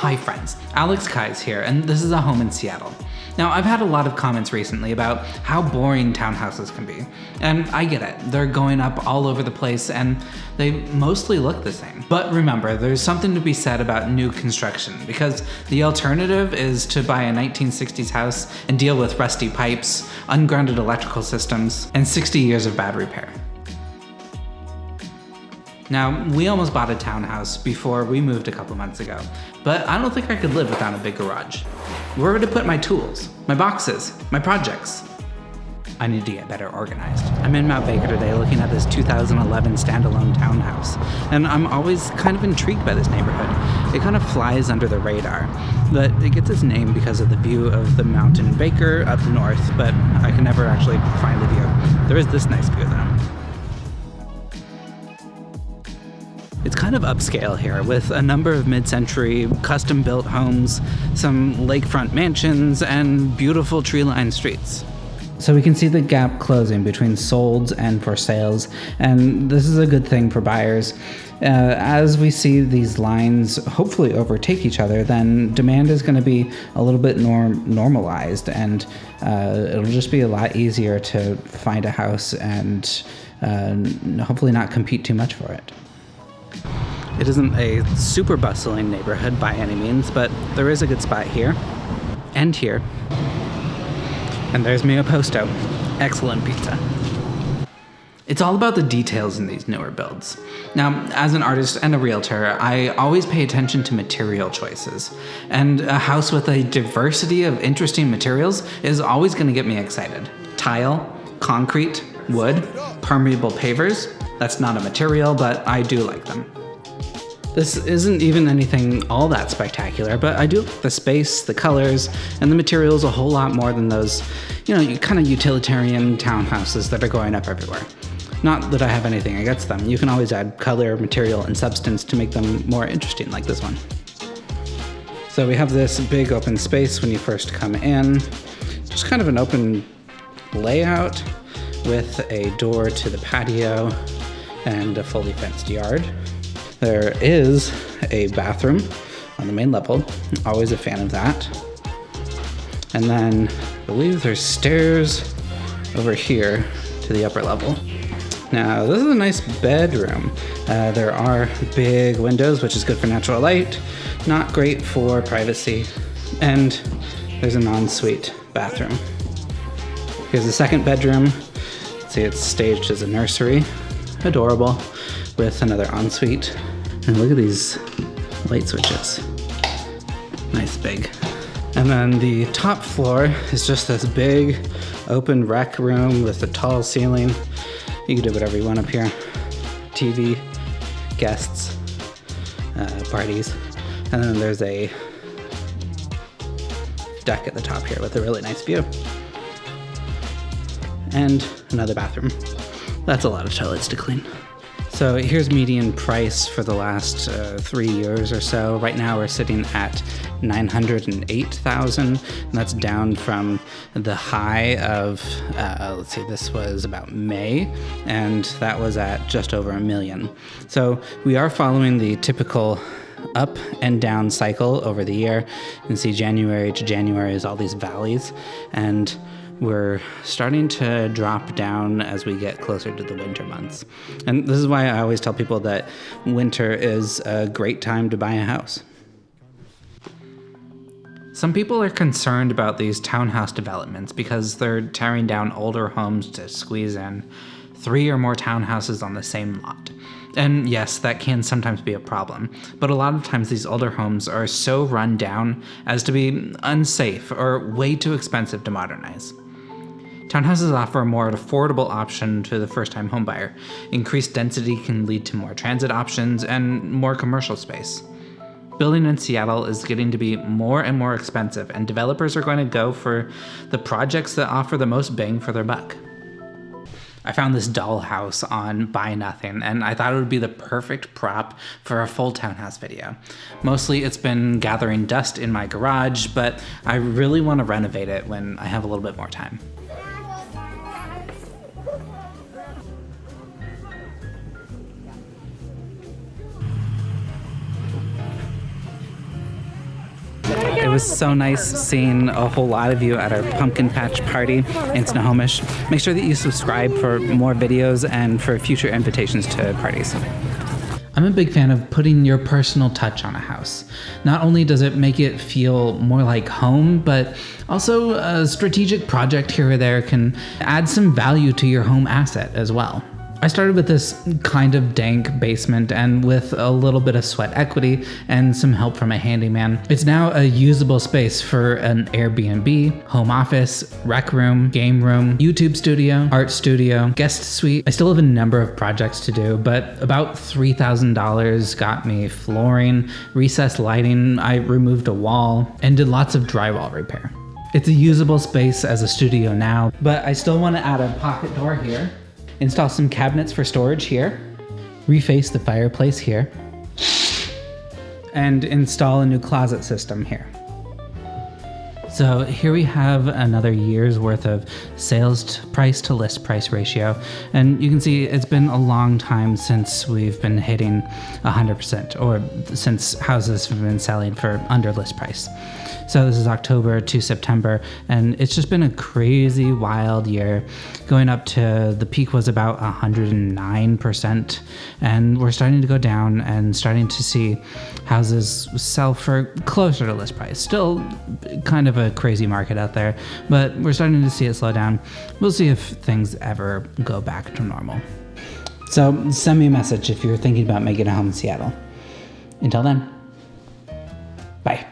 Hi friends, Alex Kais here, and this is a home in Seattle. Now, I've had a lot of comments recently about how boring townhouses can be, and I get it. They're going up all over the place, and they mostly look the same. But remember, there's something to be said about new construction, because the alternative is to buy a 1960s house and deal with rusty pipes, ungrounded electrical systems, and 60 years of bad repair. Now, we almost bought a townhouse before we moved a couple months ago, but I don't think I could live without a big garage. Where to put my tools, my boxes, my projects? I need to get better organized. I'm in Mount Baker today looking at this 2011 standalone townhouse, and I'm always kind of intrigued by this neighborhood. It kind of flies under the radar, but it gets its name because of the view of the mountain Baker up north, but I can never actually find the view. There is this nice view though. It's kind of upscale here, with a number of mid-century custom-built homes, some lakefront mansions, and beautiful tree-lined streets. So we can see the gap closing between solds and for sales, and this is a good thing for buyers. As we see these lines hopefully overtake each other, then demand is going to be a little bit normalized, and it'll just be a lot easier to find a house and hopefully not compete too much for it. It isn't a super bustling neighborhood by any means, but there is a good spot here, and here. And there's Mio Posto. Excellent pizza. It's all about the details in these newer builds. Now, as an artist and a realtor, I always pay attention to material choices. And a house with a diversity of interesting materials is always going to get me excited. Tile, concrete, wood, permeable pavers. That's not a material, but I do like them. This isn't even anything all that spectacular, but I do like the space, the colors, and the materials a whole lot more than those, kind of utilitarian townhouses that are going up everywhere. Not that I have anything against them. You can always add color, material, and substance to make them more interesting, like this one. So we have this big open space when you first come in. Just kind of an open layout with a door to the patio and a fully fenced yard. There is a bathroom on the main level, always a fan of that. And then I believe there's stairs over here to the upper level. Now this is a nice bedroom. There are big windows, which is good for natural light, not great for privacy. And there's an ensuite bathroom. Here's the second bedroom. See, it's staged as a nursery. Adorable, with another ensuite. And look at these light switches. Nice big. And then the top floor is just this big open rec room with a tall ceiling. You can do whatever you want up here. TV, guests, parties. And then there's a deck at the top here with a really nice view. And another bathroom. That's a lot of toilets to clean. So here's median price for the last 3 years or so. Right now we're sitting at $908,000, and that's down from the high of, this was about May, and that was at just over $1 million. So we are following the typical up and down cycle over the year. You can see January to January is all these valleys, and we're starting to drop down as we get closer to the winter months. And this is why I always tell people that winter is a great time to buy a house. Some people are concerned about these townhouse developments because they're tearing down older homes to squeeze in 3 or more townhouses on the same lot. And yes, that can sometimes be a problem, but a lot of times these older homes are so run down as to be unsafe or way too expensive to modernize. Townhouses offer a more affordable option to the first-time homebuyer. Increased density can lead to more transit options and more commercial space. Building in Seattle is getting to be more and more expensive, and developers are going to go for the projects that offer the most bang for their buck. I found this dollhouse on Buy Nothing, and I thought it would be the perfect prop for a full townhouse video. Mostly it's been gathering dust in my garage, but I really want to renovate it when I have a little bit more time. was so nice seeing a whole lot of you at our pumpkin patch party in Snohomish. Make sure that you subscribe for more videos and for future invitations to parties. I'm a big fan of putting your personal touch on a house. Not only does it make it feel more like home, but also a strategic project here or there can add some value to your home asset as well. I started with this kind of dank basement, and with a little bit of sweat equity and some help from a handyman, it's now a usable space for an Airbnb, home office, rec room, game room, YouTube studio, art studio, guest suite. I still have a number of projects to do, but about $3,000 got me flooring, recessed lighting, I removed a wall, and did lots of drywall repair. It's a usable space as a studio now, but I still want to add a pocket door here, install some cabinets for storage here, reface the fireplace here, and install a new closet system here. So here we have another year's worth of sales price to list price ratio. And you can see it's been a long time since we've been hitting 100%, or since houses have been selling for under list price. So this is October to September, and it's just been a crazy wild year. Going up to the peak was about 109%, and we're starting to go down and starting to see houses sell for closer to list price. Still kind of a crazy market out there, but we're starting to see it slow down. We'll see if things ever go back to normal. So send me a message if you're thinking about making a home in Seattle. Until then, bye.